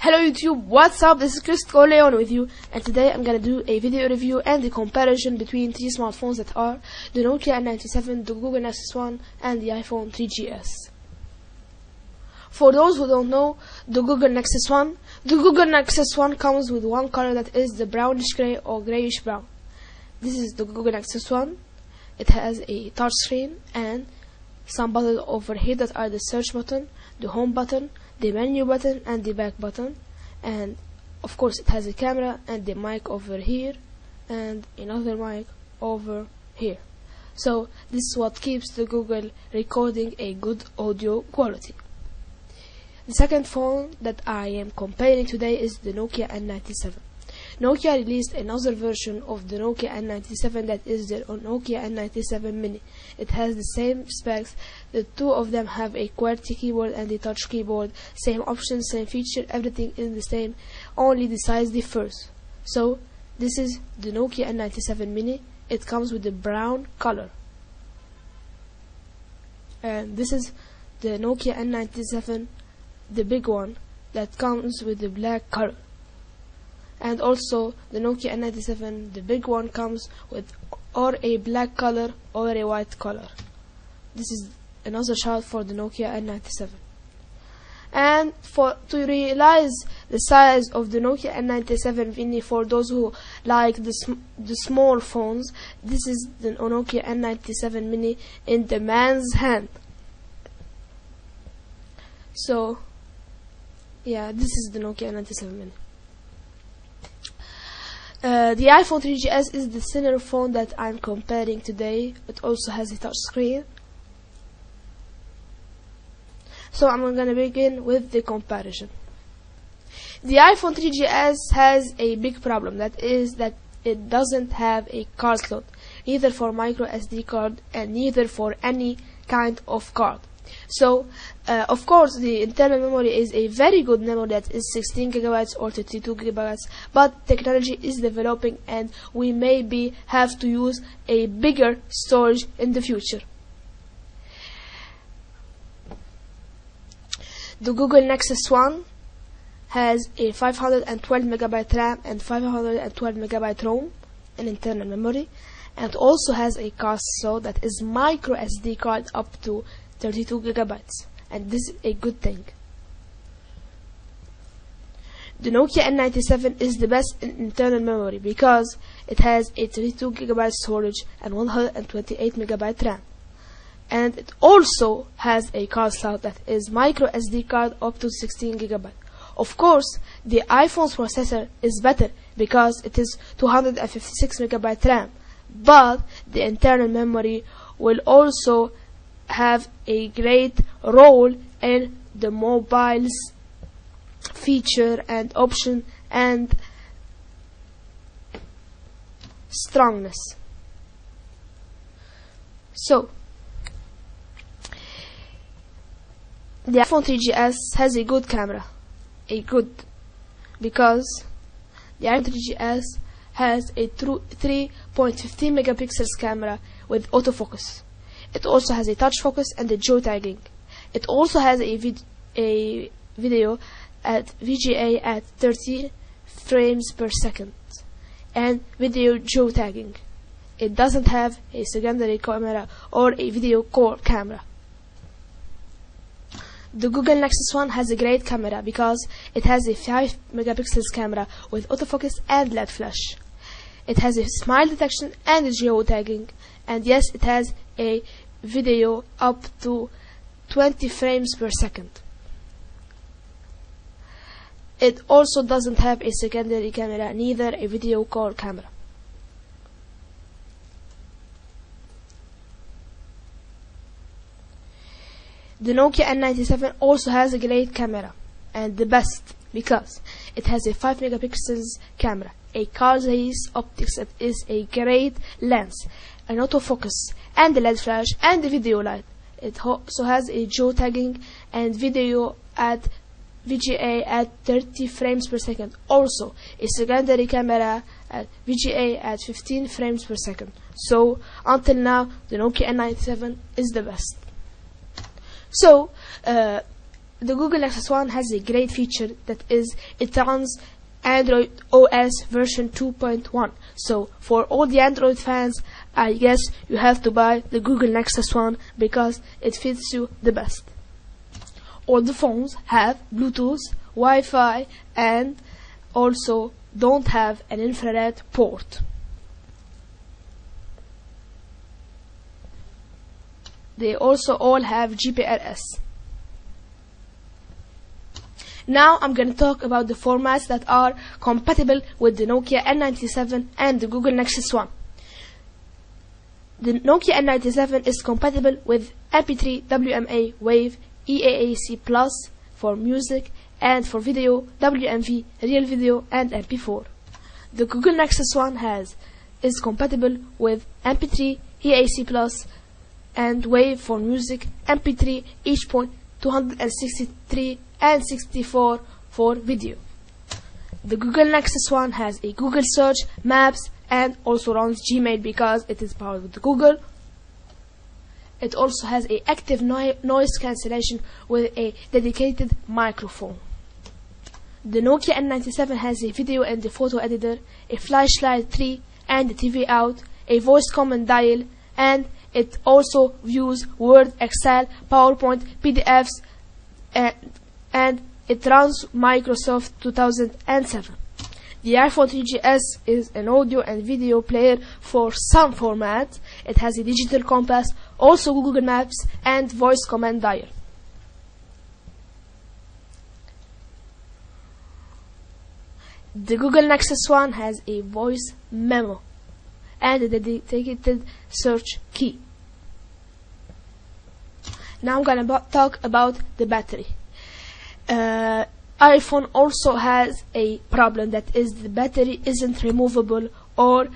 Hello YouTube, what's up? This is Chris Corleone with you, and today I'm gonna do a video review and the comparison between three smartphones that are the Nokia n97, the Google Nexus 1, and the iPhone 3GS. For those who don't know, the Google Nexus 1 comes with one color that is the brownish gray or grayish brown. This is the Google Nexus 1. It has a touch screen and some buttons over here that are the search button, the home button, the menu button, and the back button. And of course it has a camera and the mic over here and another mic over here. So this is what keeps the Google recording a good audio quality. The second phone that I am comparing today is the Nokia n97. Nokia released another version of the Nokia n97 that is the Nokia n97 mini. It has the same specs. The two of them have a QWERTY keyboard and a touch keyboard. Same options, same feature, everything is the same. Only the size differs. So this is the Nokia n97 mini. It comes with the brown color. And this is the Nokia n97, the big one, that comes with the black color. And also the Nokia n97, the big one, comes with or a black color or a white color. This is another shout for the Nokia n97. And to realize the size of the Nokia n97 mini, for those who like the small phones, this is the Nokia n97 mini in the man's hand. So yeah, this is the Nokia n97 mini. The iPhone 3GS is the thinner phone that I'm comparing today. It also has a touch screen. So I'm gonna begin with the comparison. The iPhone 3GS has a big problem, that is that it doesn't have a card slot, neither for micro SD card and neither for any kind of card. So of course the internal memory is a very good memory that is 16 gigabytes or 32 gigabytes, but technology is developing and we maybe have to use a bigger storage in the future. The Google Nexus 1 has a 512 megabyte RAM and 512 megabyte ROM in internal memory, and also has a card slot that is micro SD card up to 32 gigabytes, and this is a good thing. The Nokia n97 is the best in internal memory because it has a 32 gigabyte storage and 128 megabyte RAM, and it also has a card slot that is micro SD card up to 16 gigabyte. Of course the iPhone's processor is better because it is 256 megabyte RAM, but the internal memory will also have a great role in the mobile's feature and option and strongness. So the iPhone 3GS has a good camera, because the iPhone 3GS has a 3.15 megapixels camera with autofocus. It also has a touch focus and a geotagging. It also has a video at VGA at 30 frames per second and video geotagging. It doesn't have a secondary camera or a video core camera. The Google Nexus 1 has a great camera because it has a 5 megapixels camera with autofocus and LED flash. It has a smile detection and a geotagging, and yes, it has a video up to 20 frames per second. It also doesn't have a secondary camera, neither a video call camera. The Nokia n97 also has a great camera, and the best, because it has a 5 megapixels camera, a card-based optics that is a great lens, an autofocus, and the LED flash, and the video light. It also has a geotagging and video at VGA at 30 frames per second. Also, a secondary camera at VGA at 15 frames per second. So, until now, the Nokia n97 is the best. So, the Google Nexus One has a great feature that is it runs Android OS version 2.1. So for all the Android fans, I guess you have to buy the Google Nexus One because it fits you the best. All the phones have Bluetooth, Wi-Fi, and also don't have an infrared port. They also all have GPRS. Now I'm going to talk about the formats that are compatible with the Nokia n97 and the Google Nexus One. The Nokia n97 is compatible with MP3, WMA, WAV, EAAC Plus for music, and for video, WMV, Real Video, and MP4. The Google Nexus One is compatible with MP3, EAC Plus, and WAV for music, MP3, each point 263 and 64 for video. The Google Nexus One has a Google Search, Maps, and also runs Gmail because it is powered with Google. It also has a active noise cancellation with a dedicated microphone. The Nokia n97 has a video and a photo editor, a flashlight 3 and a TV out, a voice command dial, and it also views Word, Excel, PowerPoint, PDFs, and it runs Microsoft 2007. The iPhone 3GS is an audio and video player for some formats. It has a digital compass, also Google Maps, and voice command dial. The Google Nexus One has a voice memo and a dedicated search key. Now I'm going to talk about the battery. iPhone also has a problem, that is the battery isn't removable or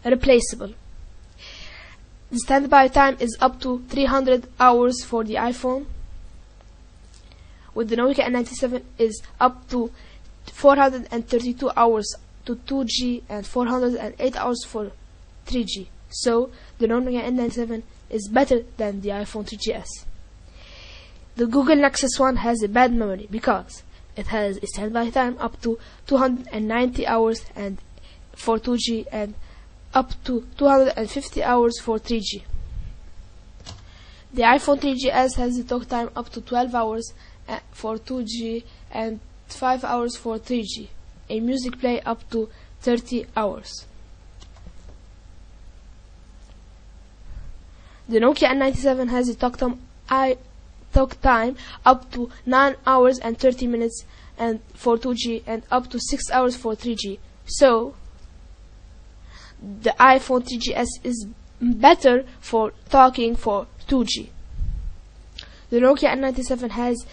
replaceable. The standby time is up to 300 hours for the iPhone. With the Nokia n97 is up to 432 hours to 2G and 408 hours for 3G. So the Nokia n97 is better than the iPhone 3GS. The Google Nexus One has a bad memory because it has a standby time up to 290 hours and for 2G and up to 250 hours for 3G. The iPhone 3GS has a talk time up to 12 hours for 2G and 5 hours for 3G. A music play up to 30 hours. The Nokia n97 has a talk time up to 9 hours and 30 minutes and for 2G and up to 6 hours for 3G. So the iPhone 3GS is better for talking for 2G. The Nokia n97 has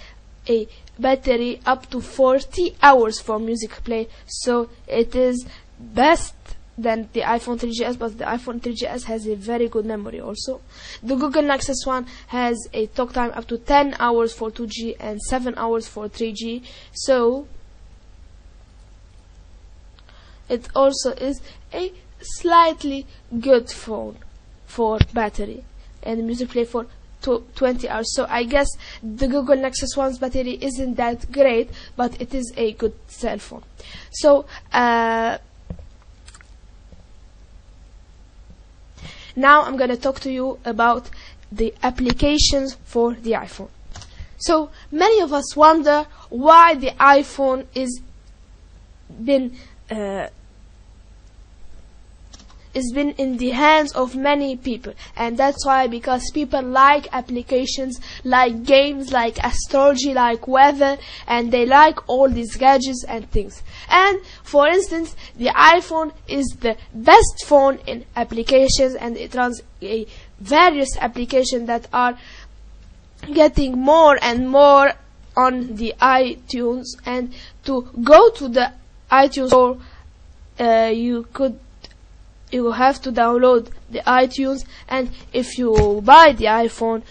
a battery up to 40 hours for music play, so it is best than the iPhone 3GS, but the iPhone 3GS has a very good memory also. The Google Nexus One has a talk time up to 10 hours for 2G and 7 hours for 3G, so it also is a slightly good phone for battery and music play for 20 hours. So I guess the Google Nexus One's battery isn't that great, but it is a good cell phone. So now I'm going to talk to you about the applications for the iPhone. So many of us wonder why the iPhone is been in the hands of many people, and that's why, because people like applications, like games, like astrology, like weather, and they like all these gadgets and things. And for instance, the iPhone is the best phone in applications, and it runs various applications that are getting more and more on the iTunes. And to go to the iTunes store, you have to download the iTunes, and if you buy the iPhone